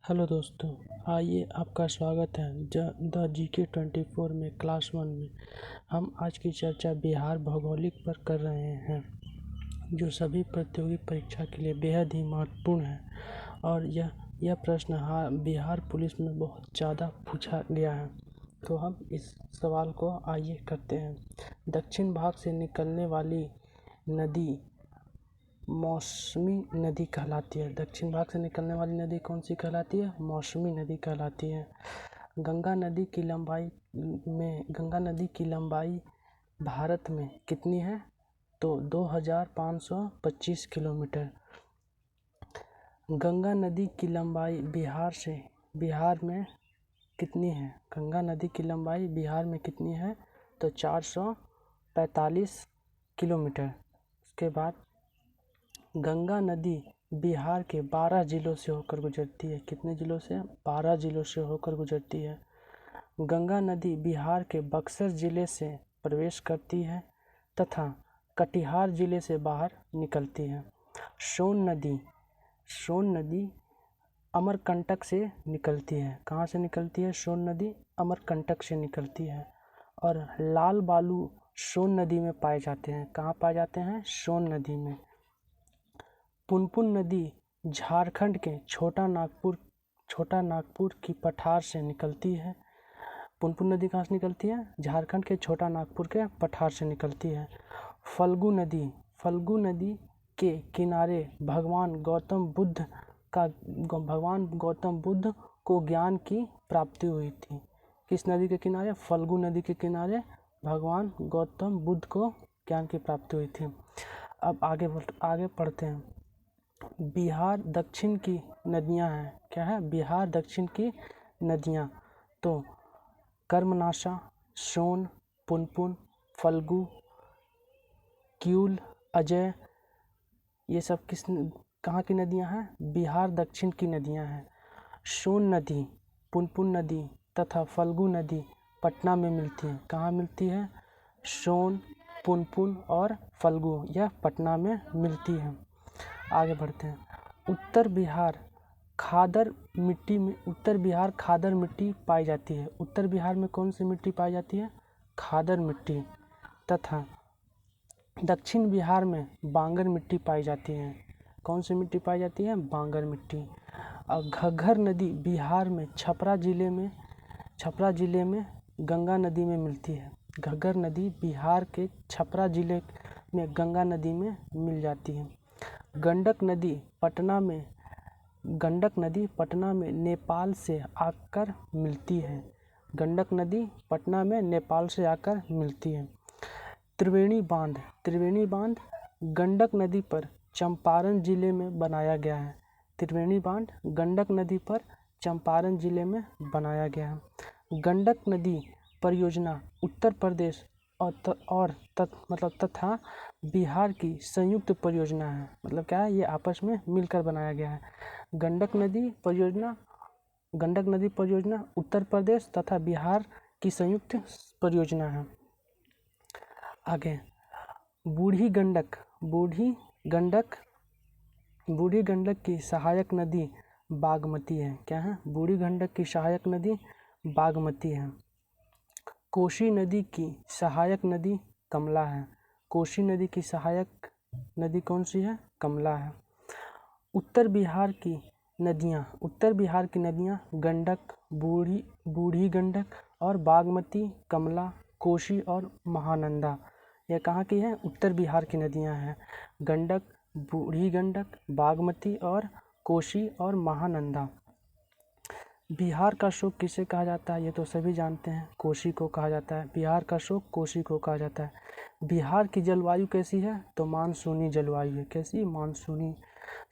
Hello दोस्तों, आइए आपका स्वागत है द GK 24 में क्लास 1 में। हम आज की चर्चा बिहार भौगोलिक पर कर रहे हैं, जो सभी प्रतियोगी परीक्षा के लिए बेहद ही महत्वपूर्ण है। और यह प्रश्न बिहार पुलिस में बहुत ज़्यादा पूछा गया है। तो हम इस सवाल को आइए करते हैं। दक्षिण भाग से निकलने वाली नदी मौसमी नदी कहलाती है। दक्षिण भाग से निकलने वाली नदी कौन सी कहलाती है? मौसमी नदी कहलाती है। गंगा नदी की लंबाई भारत में कितनी है? तो 2525 किलोमीटर। गंगा नदी की लंबाई बिहार में कितनी है? गंगा नदी की लंबाई बिहार में कितनी है? तो 445 किलोमीटर। उसके बाद गंगा नदी बिहार के 12 जिलों से होकर गुजरती है। कितने जिलों से? 12 जिलों से होकर गुजरती है। गंगा नदी बिहार के बक्सर जिले से प्रवेश करती है तथा कटिहार जिले से बाहर निकलती है। सोन नदी अमरकंटक से निकलती है। कहाँ से निकलती है? सोन नदी अमरकंटक से निकलती है। और लाल बालू सोन नदी में पाए जाते हैं। कहाँ पाए जाते हैं? सोन नदी में। पुनपुन नदी झारखंड के छोटा नागपुर की पठार से निकलती है। पुनपुन नदी कहाँ से निकलती है? झारखंड के छोटा नागपुर के पठार से निकलती है। फल्गु नदी के किनारे भगवान गौतम बुद्ध को ज्ञान की प्राप्ति हुई थी। किस नदी के किनारे? फल्गु नदी के किनारे भगवान गौतम बुद्ध को ज्ञान की प्राप्ति हुई थी। अब आगे पढ़ते हैं। बिहार दक्षिण की नदियां हैं। क्या है? बिहार दक्षिण की नदियां। तो कर्मनाशा, सोन, पुनपुन, फल्गु, क्यूल, अजय, ये सब कहाँ की नदियां हैं? बिहार दक्षिण की नदियां हैं। सोन नदी, पुनपुन नदी तथा फल्गु नदी पटना में मिलती है। कहाँ मिलती है? सोन, पुनपुन और फल्गु यह पटना में मिलती है। आगे बढ़ते हैं। उत्तर बिहार खादर मिट्टी पाई जाती है। उत्तर बिहार में कौन सी मिट्टी पाई जाती है? खादर मिट्टी। तथा दक्षिण बिहार में बांगर मिट्टी पाई जाती है। कौन सी मिट्टी पाई जाती है? बांगर मिट्टी। और घग्घर नदी बिहार में छपरा जिले में गंगा नदी में मिलती है। घग्घर नदी बिहार के छपरा जिले में गंगा नदी में मिल जाती है। गंडक नदी पटना में नेपाल से आकर मिलती है। गंडक नदी पटना में नेपाल से आकर मिलती है। त्रिवेणी बांध गंडक नदी पर चंपारण जिले में बनाया गया है। त्रिवेणी बांध गंडक नदी पर चंपारण जिले में बनाया गया है। गंडक नदी परियोजना उत्तर प्रदेश तथा बिहार की संयुक्त परियोजना है। मतलब क्या है? ये आपस में मिलकर बनाया गया है। गंडक नदी परियोजना उत्तर प्रदेश तथा बिहार की संयुक्त परियोजना है। आगे बूढ़ी गंडक की सहायक नदी बागमती है। क्या है? बूढ़ी गंडक की सहायक नदी बागमती है। कोसी नदी की सहायक नदी कमला है। कोसी नदी की सहायक नदी कौन सी है? कमला है। उत्तर बिहार की नदियाँ गंडक, बूढ़ी गंडक और बागमती, कमला, कोसी और महानंदा। यह कहाँ की है? उत्तर बिहार की नदियाँ हैं। गंडक, बूढ़ी गंडक, बागमती और कोसी और महानंदा। बिहार का शोक किसे कहा जाता है? ये तो सभी जानते हैं, कोसी को कहा जाता है। बिहार का शोक कोसी को कहा जाता है। बिहार की जलवायु कैसी है? तो मानसूनी जलवायु है। कैसी? मानसूनी।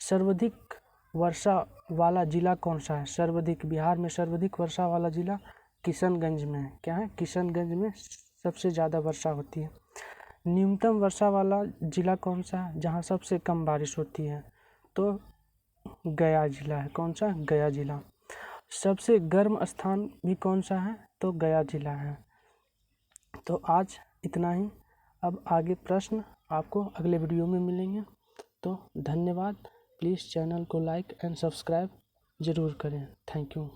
सर्वाधिक वर्षा वाला जिला कौन सा है? बिहार में सर्वाधिक वर्षा वाला जिला किशनगंज में है। क्या है? किशनगंज में सबसे ज़्यादा वर्षा होती है। न्यूनतम वर्षा वाला जिला कौन सा है, जहाँ सबसे कम बारिश होती है? तो गया जिला है। कौन सा? गया जिला। सबसे गर्म स्थान भी कौन सा है? तो गया जिला है। तो आज इतना ही। अब आगे प्रश्न आपको अगले वीडियो में मिलेंगे। तो धन्यवाद। प्लीज़ चैनल को लाइक एंड सब्सक्राइब ज़रूर करें। Thank you.